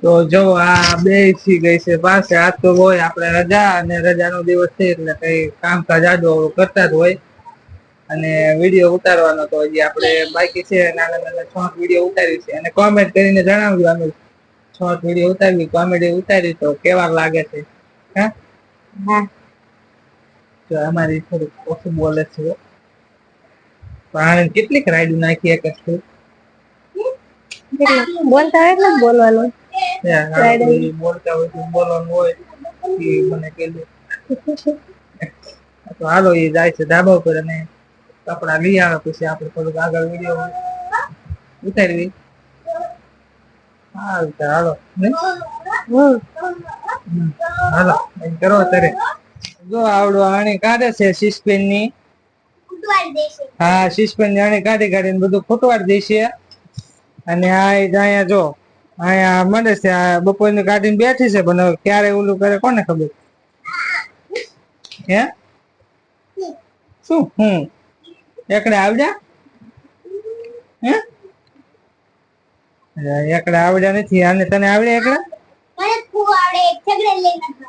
તો જો આ બેસી ગઈ છે પાસે. આજ તો હોય આપણે રજા અને રજાનો દિવસ છે એટલે કઈ કામકાજ આડો કરતા જ હોય. અને વિડીયો ઉતારવાનો તો હજી આપણે બાકી છે, નાના નાના શોર્ટ વિડીયો ઉતારી છે. અને કોમેન્ટ કરીને જણાવજો અમે શોર્ટ વિડીયો ઉતારવી, કોમેડી ઉતારી તો કેવા લાગે છે. હા હા તો અમારી થોડુંક ઓછું બોલે છે. પણ કેટલીક રાઈડ નાખી એક બોલતા હોય એટલે બોલવાનું. બોલતા હોય તો બોલવાનું હોય મને કીધું. તો હાલો એ જાય છે ધાબા ઉપર અને કપડા લઈ આવે પછી આપણે થોડુંક આગળ વિડીયો ઉતારવી. હાલ હાલો હાલો એમ કરો અત્યારે. જો આવડો આણી કાઢે છે સિસ્પેન ની. હા સિસ્પેન ની આણી કાઢી કાઢીને બધું ફૂટવાડી દેશે. અને આ અહીંયા જો અહીંયા મળે છે. આ બપોરની કાઢીને બેઠી છે પણ ક્યારે ઓલું કરે કોને ખબર. હે શું એકડે આવડ્યા હે એકડા આવડ્યા નથી. આને તને આવડે એકડા?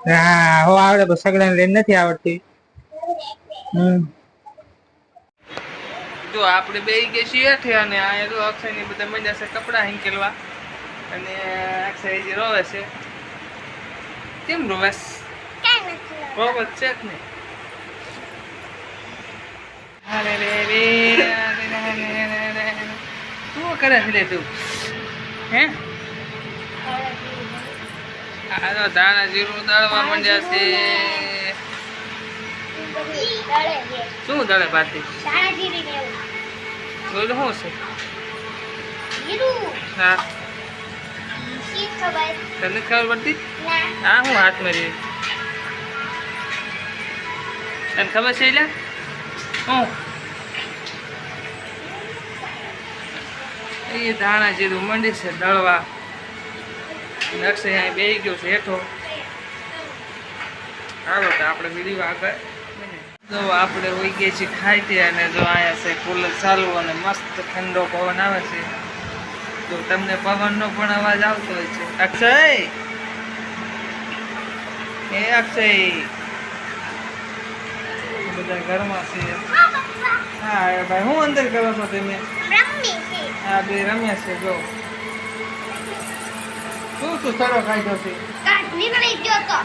હા હો આવડે પણ સગડા લઈને નથી આવડતી. જો આપણે બે ગઈ છીએ અને આ અક્ષય ની બધા મજા છે કપડા હિંકેલવા. અને અક્ષય જે રોવે છે. કેમ રોવેશ? રોવે છે જ ને. શું કરે છે તું? હે આ દાણા જીરું દળવા માંડ્યા છે. શું દળે પાતી? બોલો શું છે? હા તને ખબર પડતી? હા હું હાથ મારી તને ખબર છે એટલે હું એ ધાણા જીરું મંડી છે દળવા. અક્ષય અહીં બેસી ગયો છે હેઠો. હાલો તો આપણે વિડીયો આગળ. જો આપણે હોઈ ગયા છીએ ખાઈ ત્યાં અને જો અહીંયા છે કુલર ચાલુ અને મસ્ત ઠંડો પવન આવે છે. તો તમને પવનનો પણ અવાજ આવતો હોય છે. અક્ષય એ અક્ષય બધા ઘરમાં છે. હા ભાઈ હું અંદર કરો છો તમે? હા બે રમ્યા છે. જો શું શું સડો ખાધો છે?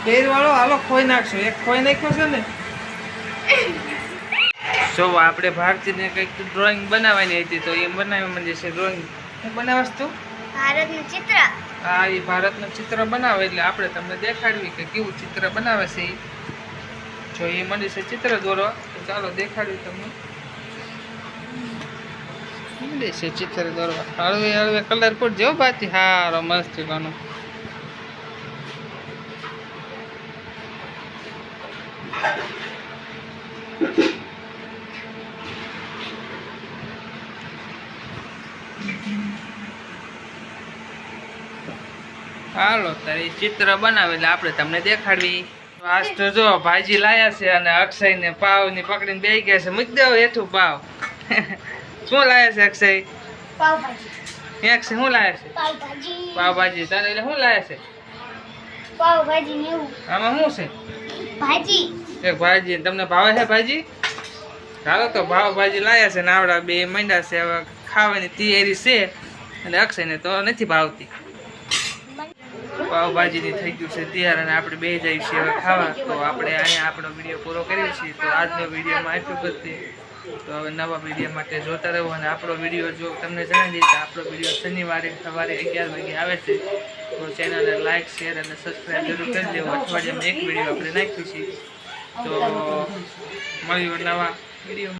તેલ વાળો હાલો ખોઈ નાખશો. એક ખોઈ નાખ્યો છે ને. જો આપણે ભારતીને કંઈક ડ્રોઈંગ બનાવવાની હતી તો એ બનાવવા માંડે છે ડ્રોઈંગ. શું બનાવસ તું? ભારતનું ચિત્ર. હા એ ભારતનું ચિત્ર બનાવે એટલે આપણે તમને દેખાડવી કે કેવું ચિત્ર બનાવે છે. જો એ મંડી છે ચિત્ર દોરવા તો ચાલો દેખાડવી તમને. મંડી છે ચિત્ર દોરવા. હળવે હળવે કલર પણ જો બાતી હારો મસ્ત બનો. હાલો તારે ચિત્ર બનાવે એટલે આપણે તમને દેખાડવી. આજ તો જો ભાજી લાયા છે અને અક્ષય ને પાવ ની પકડીને બેસી ગયા છે. મૂકી દેવો હેઠું પાવ. શું લાયા છે અક્ષય? પાવભાજી. અક્ષય શું લાયા છે? પાવભાજી. તને એટલે શું લાયા છે? પાવભાજી ને એવું. આમાં શું છે? ભાજી. એક ભાજી. તમને ભાવે છે ભાજી? હાલો તો ભાજી લાયા છે ને આવડા બે મંડા છે. હવે ખાવાની તૈયારી છે અને અક્ષય ને તો નથી ભાવતી. પાવભાજીની થઈ ગયું છે તૈયાર અને આપણે બે જઈએ છીએ હવે ખાવા. તો આપણે અહીંયા આપણો વિડીયો પૂરો કરીએ છીએ. તો આજનો વિડીયોમાં એટલું બધું. તો હવે નવા વિડીયો માટે જોતા રહો. અને આપણો વિડીયો જો તમને જણાવી દઈએ તો આપણો વિડીયો શનિવારે સવારે 11 વાગે આવે છે. તો ચેનલને લાઇક શેર અને સબસ્ક્રાઈબ જરૂર કરી દેવો. અઠવાડિયામાં એક વિડીયો આપણે નાખીએ છીએ. તો મળ્યું નવા વિડીયો.